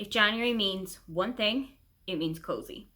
If January means one thing, it means cozy.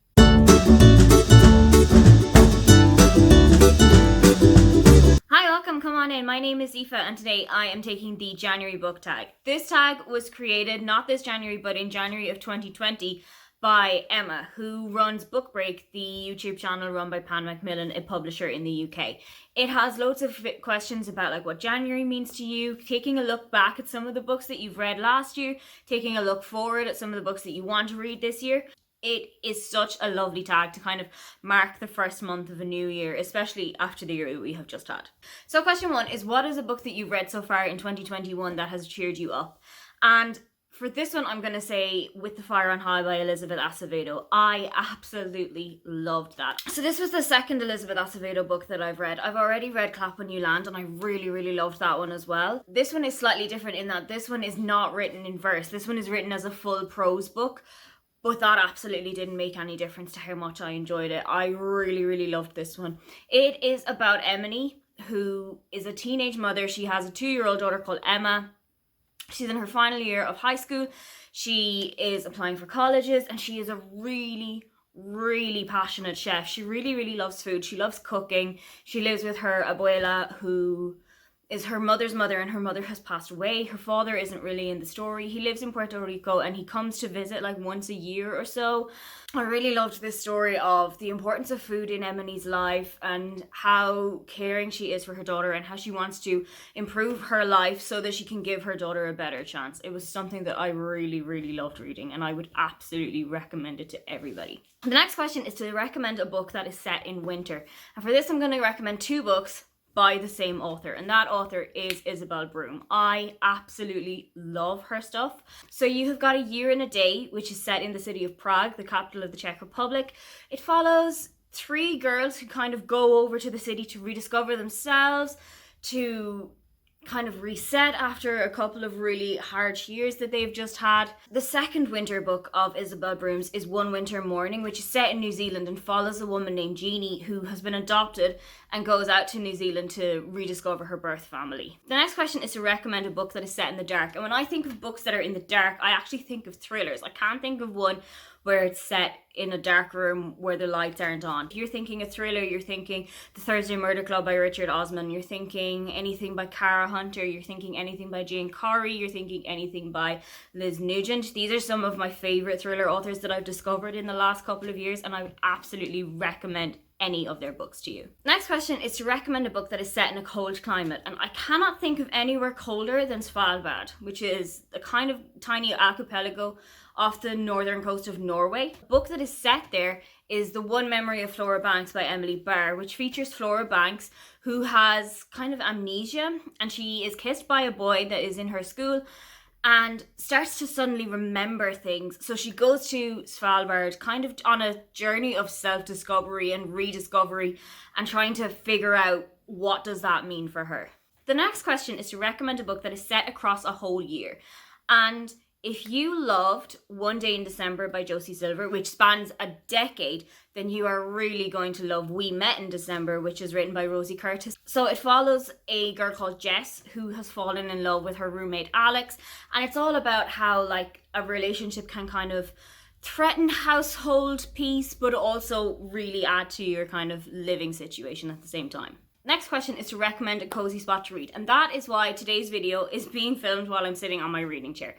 Hi, welcome, come on in. My name is Aoife and today I am taking the January book tag. This tag was created not this January but in January of 2020 by Emma, who runs Book Break, the YouTube channel run by Pan Macmillan, a publisher in the UK. It has loads of questions about like what January means to you, taking a look back at some of the books that you've read last year, taking a look forward at some of the books that you want to read this year. It is such a lovely tag to kind of mark the first month of a new year, especially after the year that we have just had. So question 1 is, what is a book that you've read so far in 2021 that has cheered you up? And for this one, I'm going to say With the Fire on High by Elizabeth Acevedo. I absolutely loved that. So this was the second Elizabeth Acevedo book that I've read. I've already read Clap When You Land and I really loved that one as well. This one is slightly different in that this one is not written in verse. This one is written as a full prose book. But that absolutely didn't make any difference to how much I enjoyed it. I really loved this one. It is about Emily, who is a teenage mother. She has a 2-year-old daughter called Emma. She's in her final year of high school. She is applying for colleges and she is a really passionate chef. She really loves food. She loves cooking. She lives with her abuela, who is her mother's mother, and her mother has passed away. Her father isn't really in the story. He lives in Puerto Rico and he comes to visit like once a year or so. I really loved this story of the importance of food in Emily's life and how caring she is for her daughter and how she wants to improve her life so that she can give her daughter a better chance. It was something that I really loved reading and I would absolutely recommend it to everybody. The next question is to recommend a book that is set in winter. And for this I'm going to recommend 2 books by the same author, and that author is Isabelle Broom. I absolutely love her stuff. So you have got A Year and a Day, which is set in the city of Prague, the capital of the Czech Republic. It follows 3 girls who kind of go over to the city to rediscover themselves, to kind of reset after a couple of really harsh years that they've just had. The second winter book of Isabelle Broom's is One Winter Morning, which is set in New Zealand and follows a woman named Jeannie who has been adopted and goes out to New Zealand to rediscover her birth family. The next question is to recommend a book that is set in the dark. And when I think of books that are in the dark, I actually think of thrillers. I can't think of one where it's set in a dark room where the lights aren't on. If you're thinking a thriller, you're thinking The Thursday Murder Club by Richard Osman, you're thinking anything by Cara Hunter, you're thinking anything by Jane Corrie, you're thinking anything by Liz Nugent. These are some of my favourite thriller authors that I've discovered in the last couple of years, and I would absolutely recommend any of their books to you. Next question is to recommend a book that is set in a cold climate, and I cannot think of anywhere colder than Svalbard, which is a kind of tiny archipelago off the northern coast of Norway. The book that is set there is The One Memory of Flora Banks by Emily Barr, which features Flora Banks, who has kind of amnesia, and she is kissed by a boy that is in her school and starts to suddenly remember things. So she goes to Svalbard kind of on a journey of self-discovery and rediscovery and trying to figure out what does that mean for her. The next question is to recommend a book that is set across a whole year. And if you loved One Day in December by Josie Silver, which spans a decade, then you are really going to love We Met in December, which is written by Rosie Curtis. So it follows a girl called Jess who has fallen in love with her roommate Alex, and it's all about how like a relationship can kind of threaten household peace but also really add to your kind of living situation at the same time. Next question is to recommend a cozy spot to read, and that is why today's video is being filmed while I'm sitting on my reading chair.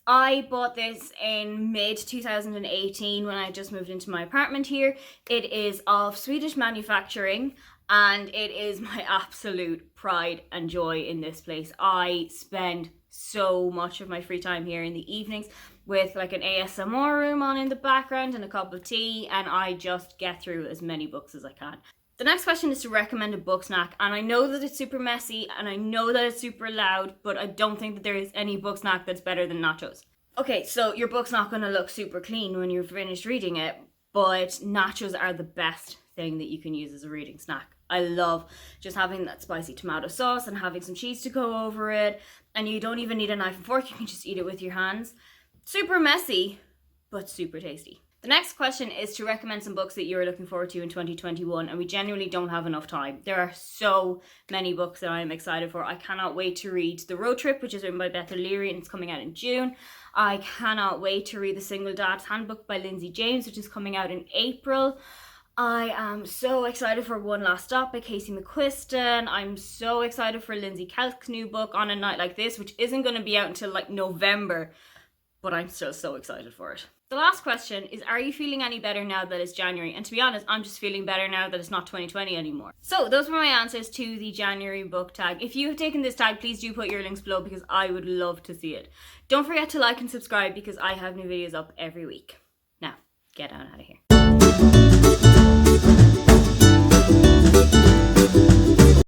I bought this in mid-2018 when I just moved into my apartment here. It is of Swedish manufacturing and it is my absolute pride and joy in this place. I spend so much of my free time here in the evenings with like an ASMR room on in the background and a cup of tea, and I just get through as many books as I can. The next question is to recommend a book snack, and I know that it's super messy and I know that it's super loud, but I don't think that there is any book snack that's better than nachos. Okay, so your book's not going to look super clean when you're finished reading it, but nachos are the best thing that you can use as a reading snack. I love just having that spicy tomato sauce and having some cheese to go over it, and you don't even need a knife and fork, you can just eat it with your hands. Super messy, but super tasty. The next question is to recommend some books that you're looking forward to in 2021, and we genuinely don't have enough time. There are so many books that I'm excited for. I cannot wait to read The Road Trip, which is written by Beth O'Leary and it's coming out in June. I cannot wait to read The Single Dad's Handbook by Lindsay James, which is coming out in April. I am so excited for One Last Stop by Casey McQuiston. I'm so excited for Lindsay Kelk's new book, On a Night Like This, which isn't going to be out until like November, but I'm still so excited for it. The last question is, are you feeling any better now that it's January? And to be honest, I'm just feeling better now that it's not 2020 anymore. So those were my answers to the January book tag. If you have taken this tag, please do put your links below because I would love to see it. Don't forget to like and subscribe because I have new videos up every week. Now, get on out of here.